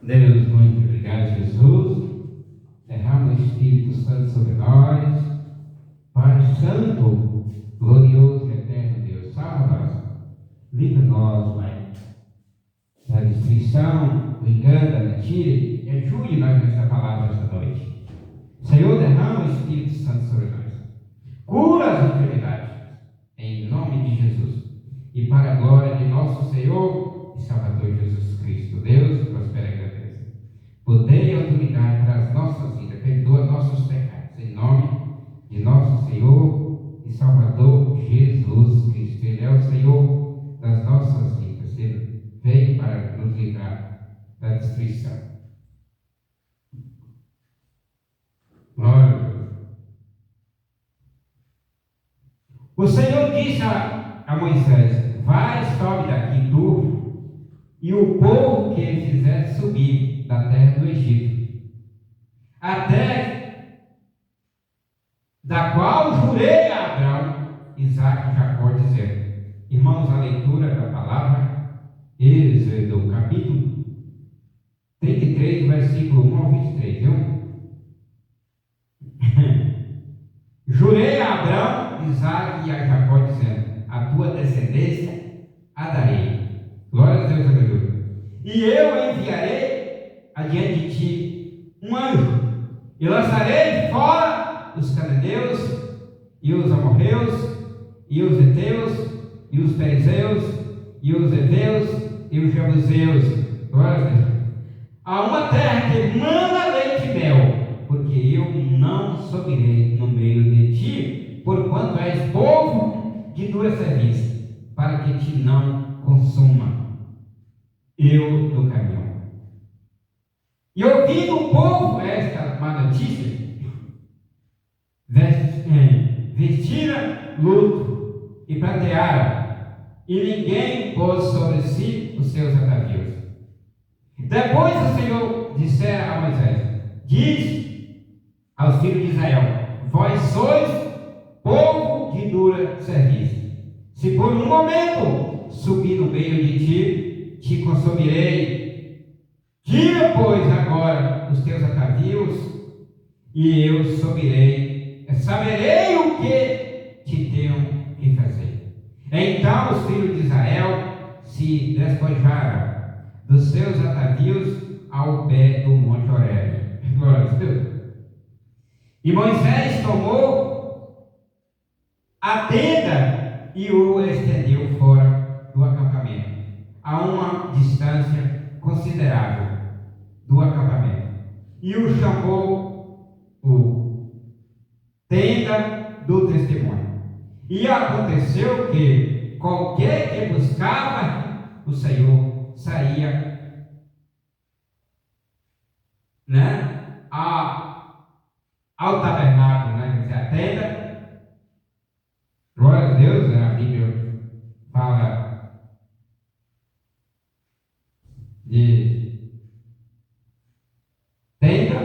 Deus, muito obrigado, Jesus. Derrama o Espírito Santo sobre nós. Pai Santo, glorioso e eterno Deus, salva-nos. Livra-nos, Pai, da destruição, do engano, da mentira, e ajude-nos nesta palavra esta noite. Senhor, derrama o Espírito Santo sobre nós. Cura as enfermidades, em nome de Jesus. E para a glória de nosso Senhor e Salvador Jesus Cristo. Deus, prospera a grandeza. Poder e autoridade para as nossas vidas. Perdoa nossos pecados. Em nome de nosso Senhor e Salvador Jesus Cristo. Ele é o Senhor das nossas vidas. Ele veio para nos livrar da destruição. Glória a Deus. O Senhor disse a Moisés: vai, sobe daqui tu e o povo que ele fizer subir da terra do Egito, até da qual jurei a Abraão, Isaque e Jacó, dizendo. Irmãos, a leitura da palavra, Êxodo, capítulo 33, versículo 1 ao 23, viu? Jurei a Abraão, Isaque e a Jacó, dizendo: a tua descendência a darei. Glória a Deus, aleluia. E eu enviarei adiante de ti um anjo, e lançarei fora os cananeus, e os amorreus, e os heteus, e os perizeus, e os heveus, e os jebuseus. Glória a Deus. A uma terra que manda leite e mel, porque eu não subirei no meio de ti, porquanto és povo de dura serviço, para que te não consuma eu no caminho. E ouvindo o povo esta má notícia, vestiram luto e pratearam, e ninguém pôs sobre si os seus atavios. Depois o Senhor dissera a Moisés: diz aos filhos de Israel: vós sois povo de dura serviço. Se por um momento subir no meio de ti, te consumirei. Tira, pois, agora os teus atavios, e eu subirei, saberei o que te tenho que fazer. Então os filhos de Israel se despojaram dos seus atavios ao pé do monte Horebe. Glória a Deus. E Moisés tomou a tenda e o estendeu fora do acampamento, a uma distância considerável do acampamento, e o chamou o tenda do testemunho. E aconteceu que qualquer que buscava o Senhor saía, ao tabernáculo, quer dizer, a tenda. Glória a Deus, a Bíblia fala de tenda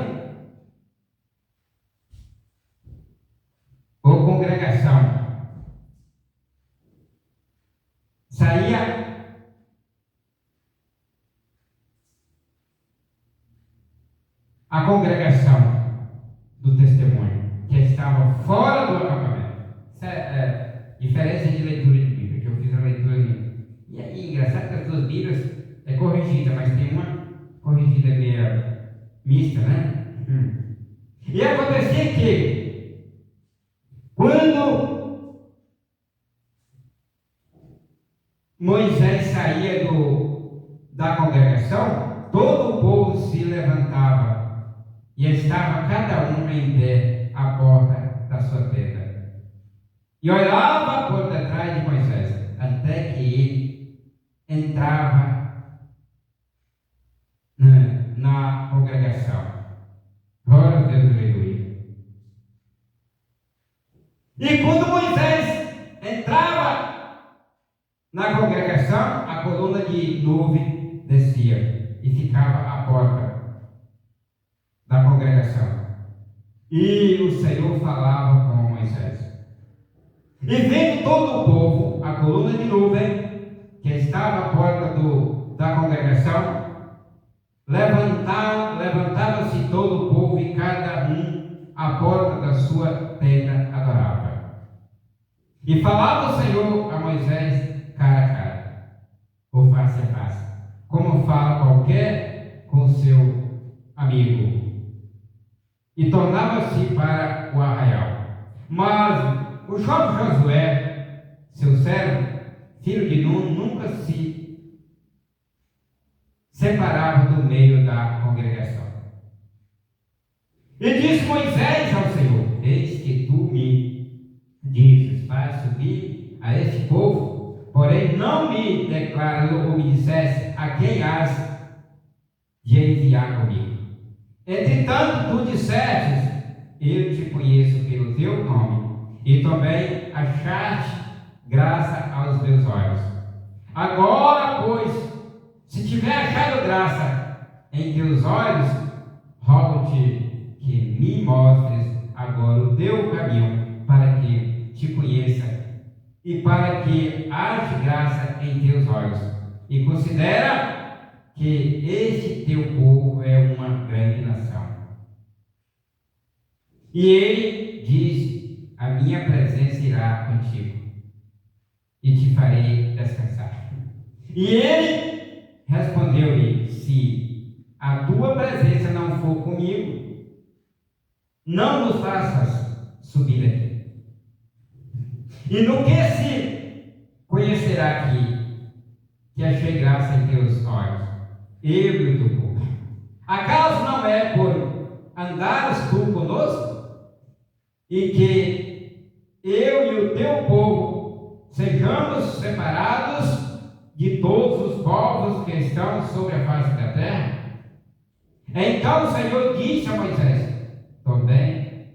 ou congregação. Saía a congregação do testemunho, que estava fora do acampamento. Isso é diferença de leitura de Bíblia, que eu fiz a leitura ali. E aí, engraçado que as duas Bíblias é corrigida, mas tem uma corrigida meio mista, E acontecia que, quando Moisés saía da congregação, todo o povo se levantava e estava cada um em pé à porta da sua tenda. E olhava por detrás de Moisés, até que ele entrava na congregação. Glória a Deus, aleluia. E quando Moisés entrava na congregação, a coluna de nuvem descia e ficava à porta da congregação. E o Senhor falava com Moisés. E vendo todo o povo, a coluna de nuvem que estava à porta da congregação, levantou todo o povo e cada um à porta da sua tenda adorava. E falava o Senhor a Moisés cara a cara, ou face a face, como fala qualquer com seu amigo. E tornava-se para o arraial. Mas o jovem Josué, seu servo, filho de Nun, nunca se separava do meio da congregação. E disse Moisés ao Senhor: eis que tu me dizes, faz subir a este povo, porém não me declarou ou me dissesse a quem has de enviar comigo. Entretanto, tu dissestes: eu te conheço pelo teu nome, e também achaste graça aos meus olhos. Agora, pois, se tiver achado graça em teus olhos, rogo-te que me mostres agora o teu caminho, para que te conheça e para que haja graça em teus olhos. E considera que este teu povo é uma grande nação. E ele disse: a minha presença irá contigo e te farei descansar. E ele respondeu-lhe: se a tua presença não for comigo, não nos faças subir aqui. E no que se conhecerá que achei graça em teus olhos, eu e o teu povo? Acaso não é por andares tu conosco, e que eu e o teu povo sejamos separados de todos os povos que estão sobre a face da terra? Então o Senhor disse a Moisés: também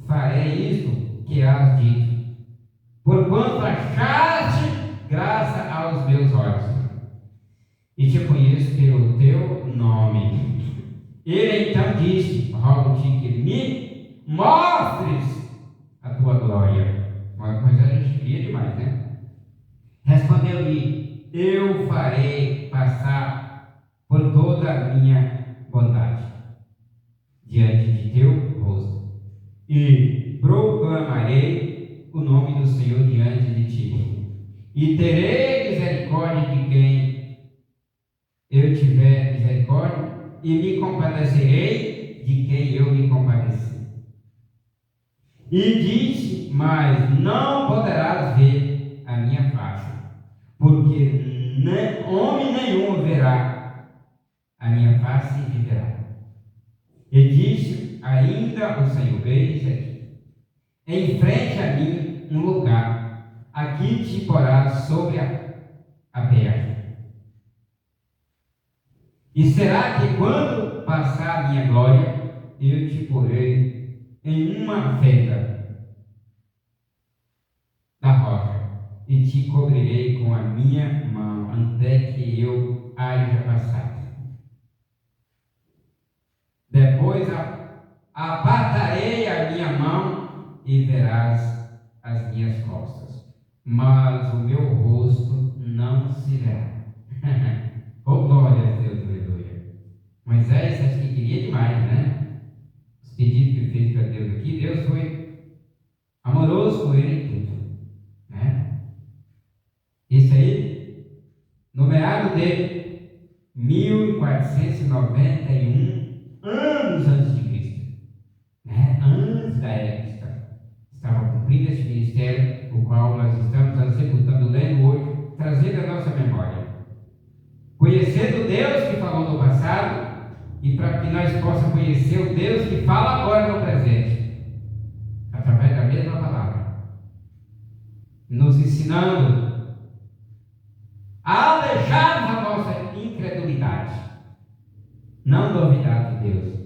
farei isto que has dito, porquanto achaste graça aos meus olhos, e te conheço pelo teu nome. Ele então disse: rogo-te que me mostres a tua glória. Mas a gente queria demais, né? Respondeu-lhe: eu farei passar por toda a minha bondade diante de teu rosto, e proclamarei o nome do Senhor diante de ti, e terei misericórdia de quem eu tiver misericórdia, e me compadecerei de quem eu me compadeci. E disse: mas não poderás ver a minha face, porque homem nenhum verá a minha face e viverá. E disse ainda o Senhor: eis aqui, em frente a mim, um lugar, aqui te porás sobre a pedra. E será que quando passar a minha glória, eu te porei em uma fenda da rocha, e te cobrirei com a minha mão, até que eu haja passado. Depois apartarei a minha mão e verás as minhas costas, mas o meu rosto não se verá. Oh, glória a Deus, aleluia. Moisés, acho que queria demais, né? Os pedidos que ele fez para Deus aqui, Deus foi amoroso com ele em tudo, né? Isso aí, no meado de 1491 anos antes de Cristo, né? Antes da era cristã, estava cumprindo esse ministério, o qual nós estamos executando, lendo hoje, trazendo a nossa memória. Conhecendo Deus que falou no passado, e para que nós possamos conhecer o Deus que fala agora no presente, através da mesma palavra, nos ensinando a alejarmos a nossa incredulidade, não duvidar de Deus,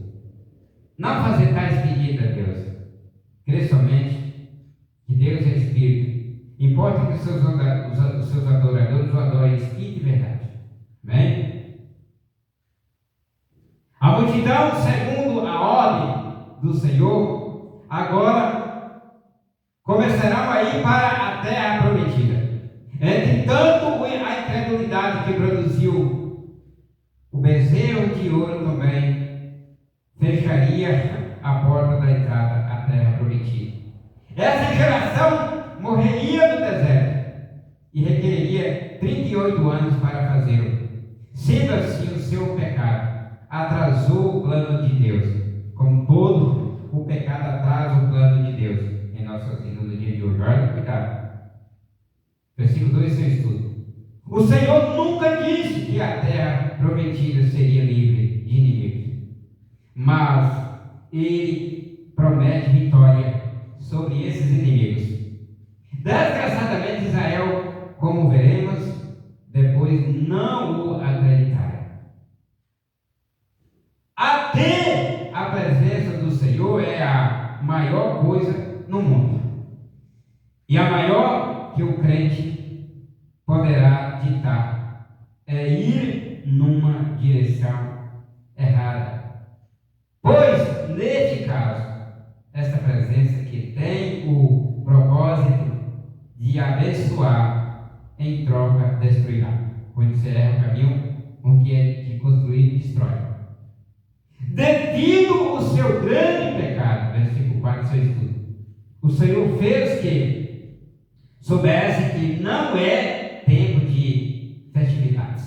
não fazer tais pedidos a Deus, crer somente que Deus é Espírito, importa que os seus adoradores o adorem em espírito e verdade. Amém? A multidão, segundo a ordem do Senhor, agora começarão a ir para a terra prometida. Entretanto, a incredulidade que produziu o bezerro de ouro também fecharia seria a porta da entrada à terra prometida. Essa geração morreria no deserto e requereria 38 anos para fazê-lo. Sendo assim, o seu pecado atrasou o plano de Deus, como todo o pecado atrasa o plano de Deus em nossas vidas no dia de hoje. Olha, cuidado. Versículo 2, seu estudo. O Senhor nunca disse que a terra prometida seria livre de inimigos, mas Ele promete vitória sobre esses inimigos. Desgraçadamente, Israel, como veremos, depois não o acreditaram. Até a presença do Senhor é a maior coisa no mundo, e a maior que o crente poderá ditar é ir numa direção errada. Pois, neste caso, esta presença que tem o propósito de abençoar, em troca destruirá. Quando você erra o caminho, o que é de construir, destrói. Devido ao seu grande pecado, versículo 4, seu estudo, o Senhor fez que soubesse que não é tempo de festividades,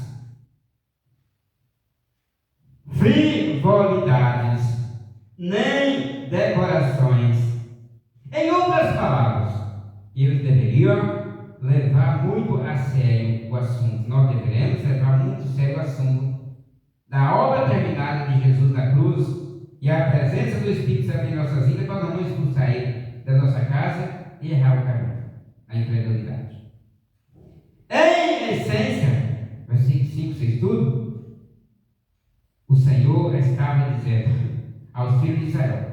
frivolidades, nem decorações. Em outras palavras, eles deveriam levar muito a sério o assunto. Nós deveremos levar muito a sério o assunto da obra terminada de Jesus na cruz e a presença do Espírito Santo em nossas vidas para não expulsar ele da nossa casa e errar o caminho, a incredulidade. Em essência, versículo 5, seu estudo, o Senhor estava dizendo aos filhos de Israel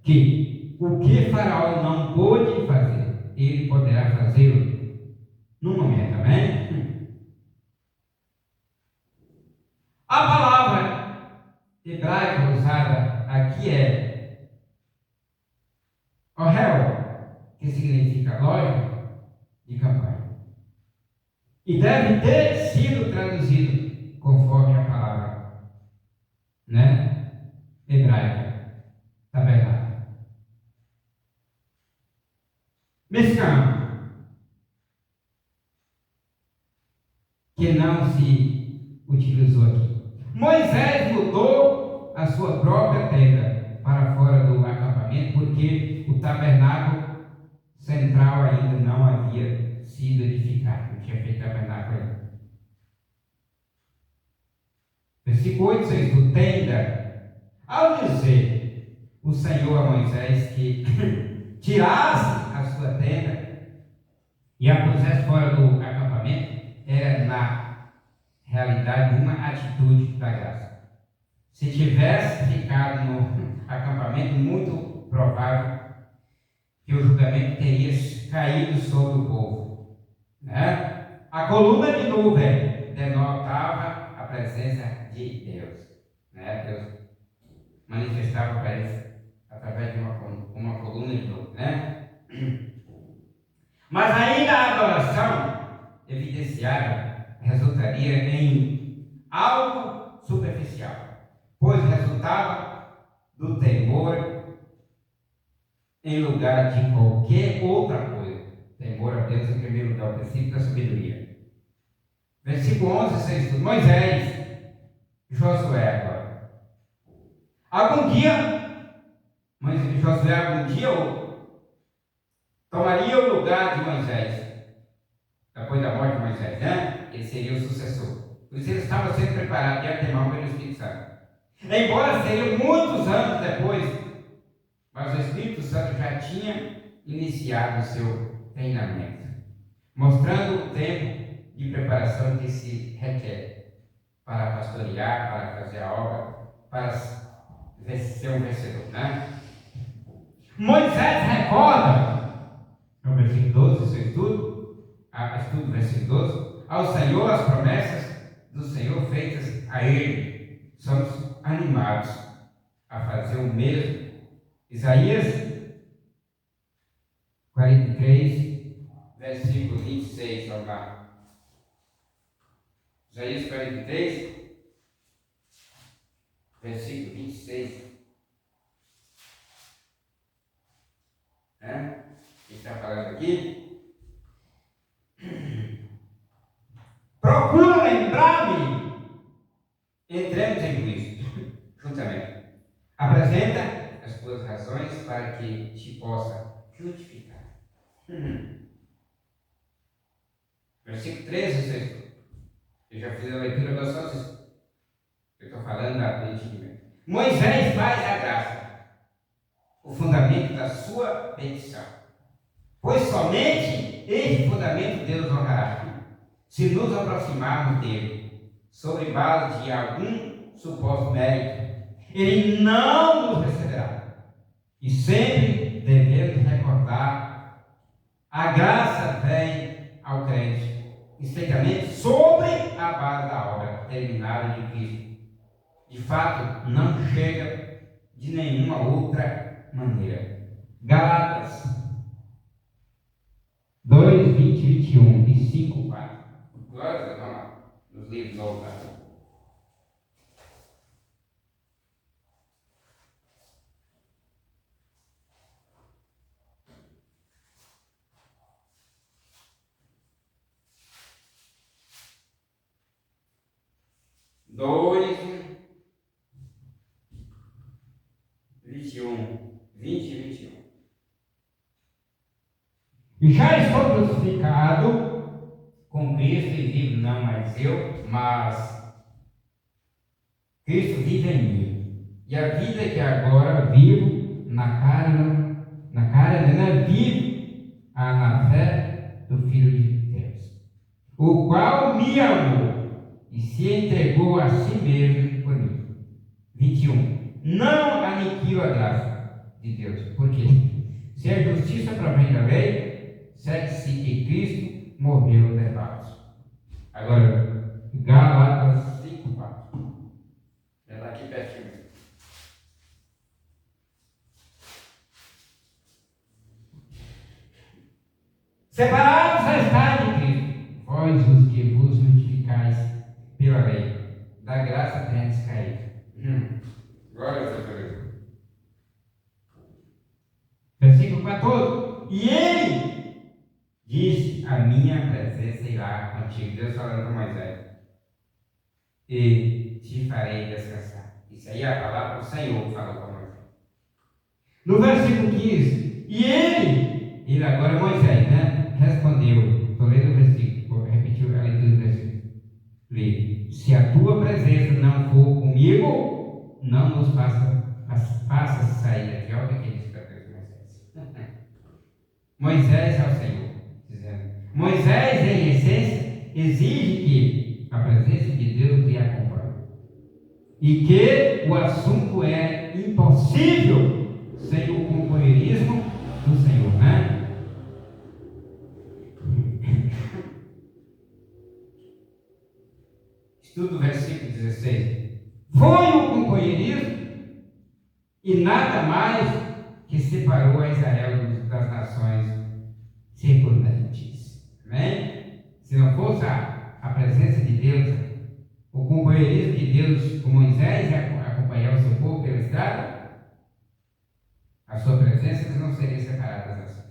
que o que Faraó não pôde fazer, ele poderá fazê-lo no momento, amém? A palavra hebraica usada aqui é ohel, que significa loja de campanha, e deve ter sido traduzido conforme a palavra, hebraica, tabernáculo. Mexicano, que não se utilizou aqui. Moisés mudou a sua própria tenda para fora do acampamento, porque o tabernáculo central ainda não havia sido edificado, não tinha feito tabernáculo ainda. Versículo 8, 6, do tenda. Ao dizer o Senhor a Moisés que tirasse a sua tenda e a pusesse fora do acampamento, era na realidade uma atitude da graça. Se tivesse ficado no acampamento, muito provável que o julgamento teria caído sobre o povo. A coluna de nuvem denotava a presença de Deus. Deus manifestava para eles através de uma coluna de nuvem. Mas ainda a adoração evidenciada resultaria em algo superficial, pois resultava do temor em lugar de qualquer outra coisa. Temor a Deus em primeiro lugar, o princípio da sabedoria. Versículo 11, 6, Moisés, Josué agora. Josué algum dia tomaria o lugar de Moisés, depois da morte de Moisés, ele seria o sucessor. Por isso ele estava sendo preparado de antemão pelo Espírito Santo. Embora seria muitos anos depois, mas o Espírito Santo já tinha iniciado o seu treinamento, mostrando o tempo de preparação que se requer para pastorear, para fazer a obra, para ser um vencedor. Moisés recorda, no versículo 12, seu estudo versículo 12, ao Senhor as promessas do Senhor feitas a ele. Somos animados a fazer o mesmo. Isaías 43, versículo 26, vamos lá. Isaías 43, versículo 26. aqui. Procura lembrar-me. Entremos em Cristo, juntamente. Apresenta as tuas razões para que te possa justificar. Versículo 13, vocês. Eu já fiz a leitura da sua. Eu estou falando da política. Moisés faz a graça, o fundamento da sua petição. Pois somente este fundamento Deus honrará, se nos aproximarmos dele, sobre base de algum suposto mérito. Ele não nos receberá. E sempre devemos recordar: a graça vem ao crente estreitamente sobre a base da obra terminada de Cristo. De fato, não chega de nenhuma outra maneira. Gálatas 2, 20, 21 e 5, 4. Glória a Deus, vamos lá, nos livros novos. 2, 21, 20 e 21. Já estou crucificado com Cristo e vivo não mais eu, mas Cristo vive em mim. E a vida que agora vivo na carne, vivo na fé do Filho de Deus, o qual me amou e se entregou a si mesmo por mim. 21. Não aniquilo a graça de Deus. Por quê? Se a justiça provém da lei, segue-se que Cristo morreu levados. Agora, Gálatas 5, 4. Já está aqui pertinho. Separados estáis de Cristo, vós os que vos justificais pela lei, da graça tendes caído. Glória a Deus. Versículo 14. E ele disse: a minha presença irá contigo. Deus falando com Moisés. E te farei descansar. Isso aí é a palavra do Senhor que falou com Moisés. No versículo 15. E ele agora Moisés, né? Respondeu. Estou lendo o versículo, repetiu a leitura do versículo. Se a tua presença não for comigo, não nos faça sair daqui. Olha o que ele disse para Moisés. Moisés ao Senhor, dizendo: Moisés, em essência, exige que a presença de Deus lhe acompanhe. E que o assunto é impossível sem o companheirismo do Senhor, né? Estudo o versículo 16. Foi o companheirismo e nada mais que separou a Israel das nações circundantes. Amém? Se não fosse a presença de Deus, o companheirismo de Deus com Moisés e acompanhar o seu povo pela estrada, a sua presença não seria separada das nações.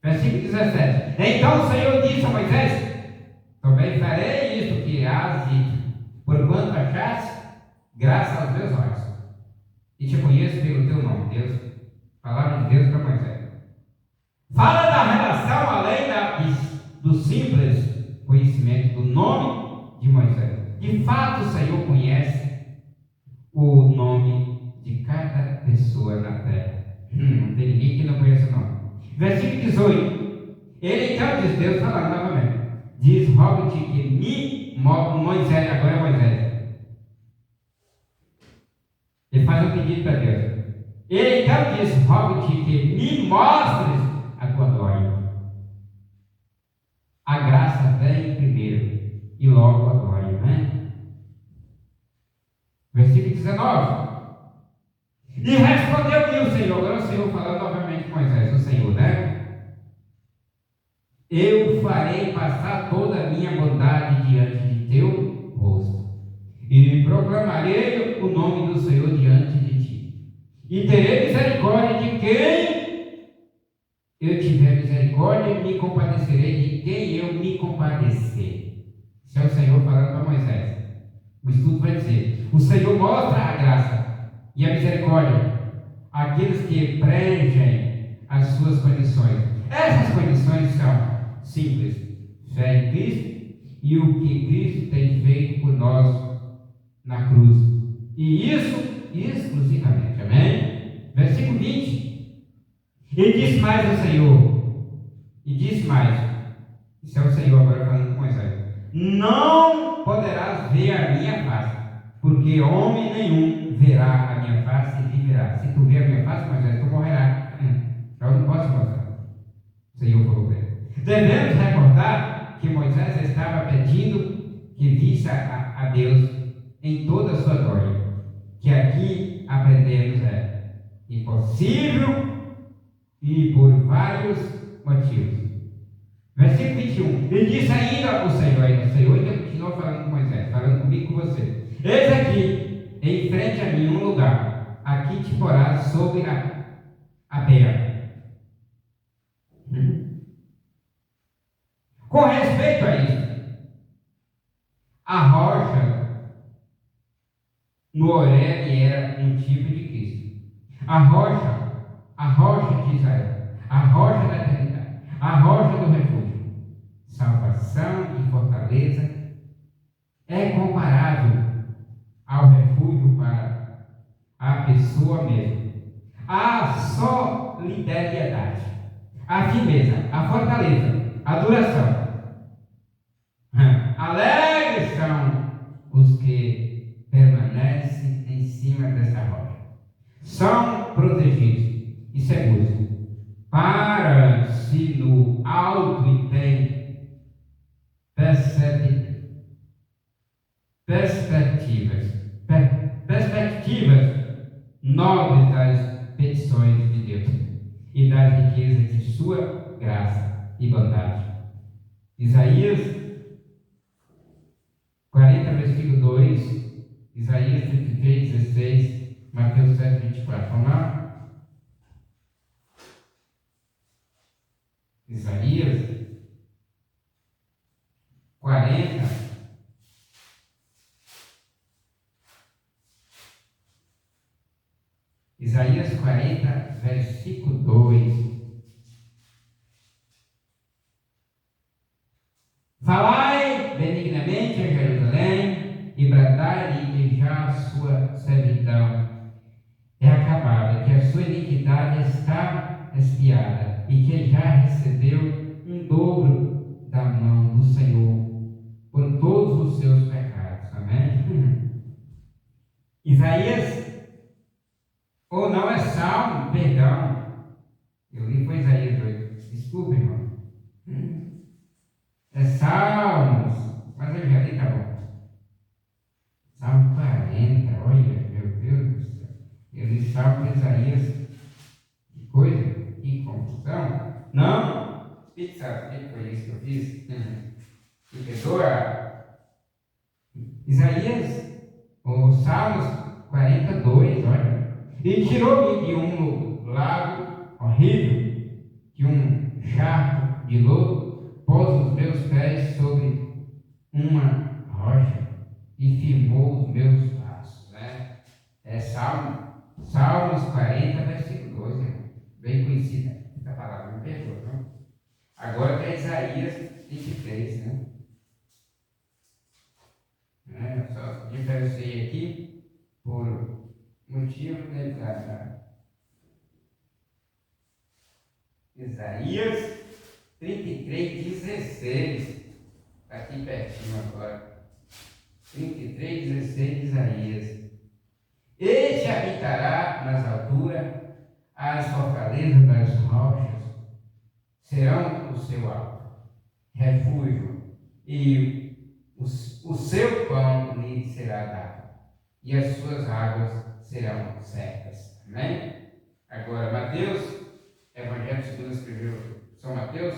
Versículo 17. Então o Senhor disse a Moisés: também farei isto que has dito, porquanto achaste graça aos meus olhos, e te conheço pelo teu nome. Deus, palavra de Deus para Moisés. Fala da relação além do simples conhecimento do nome de Moisés. De fato, o Senhor conhece o nome de cada pessoa na terra. Não tem ninguém que não conheça o nome. Versículo 18. Ele então diz, Deus falando novamente, diz: rogo-te que Moisés, agora é Moisés. Ele faz um pedido para Deus. Ele então diz: rogo-te que me mostres a tua glória. A graça vem primeiro e logo a glória, né? Versículo 19. E respondeu-lhe o Senhor, agora o Senhor falando novamente com Moisés, o Senhor, né? Eu farei passar toda a minha bondade diante de teu rosto, e proclamarei o nome do Senhor diante de ti, e terei misericórdia de quem eu tiver misericórdia, me compadecerei de quem eu me compadecer. Isso é o Senhor falando para Moisés. O estudo vai dizer: o Senhor mostra a graça e a misericórdia àqueles que preenchem as suas condições. Essas condições são simples: fé em Cristo e o que Cristo tem feito por nós na cruz. E isso exclusivamente. Amém? Versículo 20. E disse mais o Senhor. E disse mais. Isso é o Senhor agora falando com Moisés: não poderás ver a minha face, porque homem nenhum verá a minha face e viverá. Se tu ver a minha face, Moisés, tu morrerás. Eu não posso mostrar. O Senhor falou para ele. Devemos recordar que Moisés estava pedindo que visse a Deus em toda a sua glória. Que aqui aprendemos é impossível e por vários motivos. Versículo 21. E disse ainda o Senhor ainda continuou falando com Moisés, falando comigo e com você: eis aqui, em frente a mim, um lugar, aqui te porás sobre a terra. Com respeito a isso, a rocha no Horebe era um tipo de Cristo. A rocha de Israel, a rocha da eternidade, a rocha do refúgio, salvação e fortaleza, é comparável ao refúgio para a pessoa mesma, a solidariedade, a firmeza, a fortaleza, a duração. Alegres são os que permanecem em cima dessa rocha. São protegidos e seguros. Para-se no alto e tem perspectivas nobres das petições de Deus e das riquezas de sua graça e bondade. Isaías 40, versículo 2, Isaías 33, 16, Mateus 7, 24. Vamos lá? Isaías 40, Isaías 40, versículo 2. Falai benignamente a Jerusalém e bradai-lhe que já a sua servidão é acabada, que a sua iniquidade está expiada e que já recebeu um dobro da mão do Senhor por todos os seus pecados. Amém? Isaías, ou não, é Salmo, perdão. Eu li foi Isaías 8. Desculpa, irmão. É Salmos, mas eu já li, tá bom. Salmo 40, olha, meu Deus do céu. Eu li Salmo de Isaías. Que coisa, que confusão. Não, Espírito Santo, o que foi isso que eu fiz? Me perdoa. Isaías, o Salmos 42, olha. E tirou-me de um lago horrível, de um charco de lodo, pôs os meus pés sobre uma rocha e firmou os meus passos. Né? É Salmos 40, versículo 2, né? Bem conhecida essa palavra, me perdoa, não? Agora é Isaías 23, né? Eu só diferenciei aqui por motivo, né, da Isaías 33, 16. Está aqui pertinho agora. 33, 16 de Isaías. Este habitará nas alturas, as fortalezas das rochas serão o seu alto refúgio, e o seu pão lhe será dado, e as suas águas serão secas. Amém? Agora, Mateus, Evangelho segundo escreveu São Mateus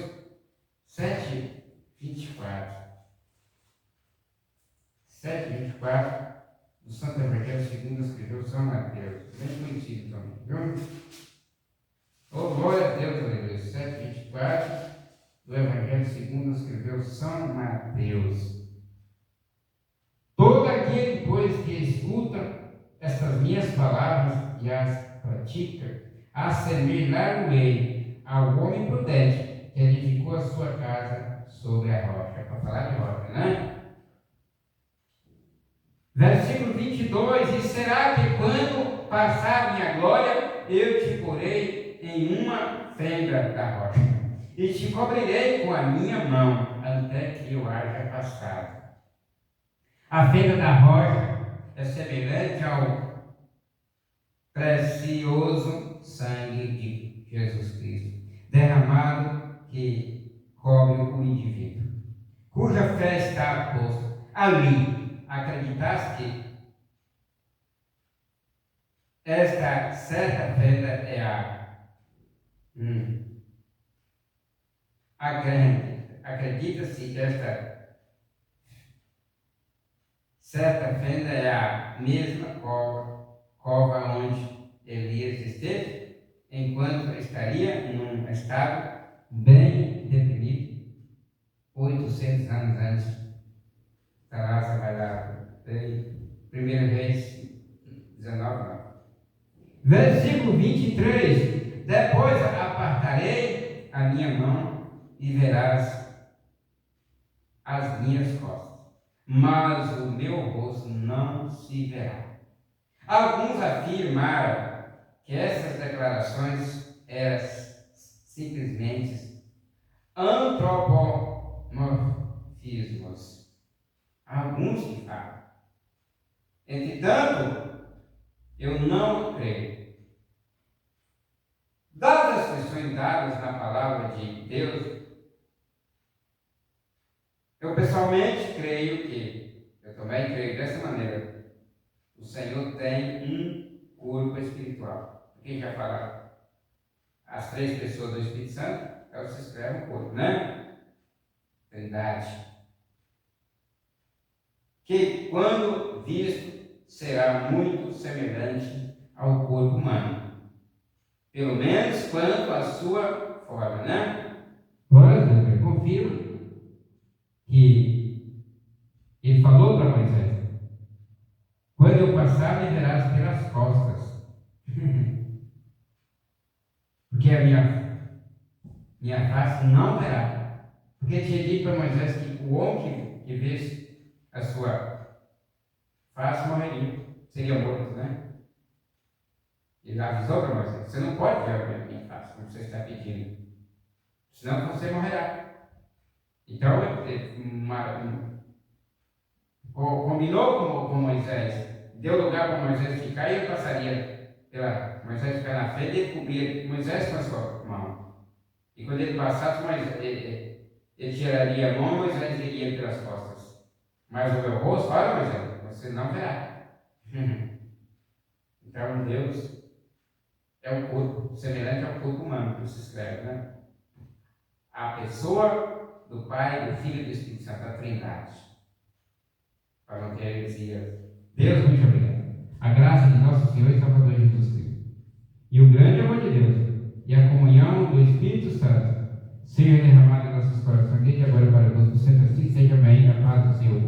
7, 24. 7, 24 do Santo Evangelho segundo escreveu São Mateus. Bem conhecido também, viu? Oh, glória a Deus, aleluia. 17, 24, do Evangelho segundo escreveu São Mateus. Todo aquele, pois, que escuta estas minhas palavras e as pratica, assemelhar-me-ei ao homem prudente que edificou a sua casa sobre a rocha. Para falar de rocha, né? Versículo 22, e será que quando passar minha glória, eu te porei em uma fenda da rocha, e te cobrirei com a minha mão, até que eu haja passado. A fenda da rocha é semelhante ao precioso sangue de Jesus Cristo, derramado que cobre o indivíduo, cuja fé está posta ali. Acreditasse que esta certa fenda é acredita-se que esta certa fenda é a mesma cova onde Elias esteve, enquanto estaria num estado bem deprimido, 800 anos antes. Você vai lá, 1 Reis 19. Versículo 23, depois apartarei a minha mão e verás as minhas costas, mas o meu rosto não se verá. Alguns afirmaram que essas declarações eram simplesmente antropomorfismos. Alguns que falam. Entretanto, eu não creio. Dadas as questões dadas na palavra de Deus, eu pessoalmente creio que, eu também creio dessa maneira, o Senhor tem um corpo espiritual. Quem já falaram? As 3 pessoas do Espírito Santo, se escreve um corpo, né? Trindade. Que, quando visto, será muito semelhante ao corpo humano. Pelo menos quanto à sua forma, né? Agora, eu confirmo que ele falou para Moisés: quando eu passar, me verás pelas costas. Porque a minha face não verá. Porque tinha dito para Moisés que o homem que vê a sua face morreria, seria morto, né? Ele avisou para Moisés: você não pode ver a minha face, como você está pedindo, senão você morrerá. Então, combinou com Moisés, deu lugar para Moisés ficar e ele passaria Moisés ficar na frente e ele cobria Moisés com a sua mão. E quando ele passasse, ele tiraria a mão e Moisés iria pelas costas. Mas o meu rosto, olha, Moisés, você não verá. Então, Deus é um corpo semelhante ao corpo humano, que se escreve, né? A pessoa do Pai, do Filho e do Espírito Santo, a Trindade. Para não ter heresias. Deus, muito obrigado. A graça de nosso Senhor e Salvador Jesus Cristo, e o grande amor de Deus, e a comunhão do Espírito Santo, seja derramado em nossos corações, desde agora para todos, sempre assim, seja bem, a paz do Senhor.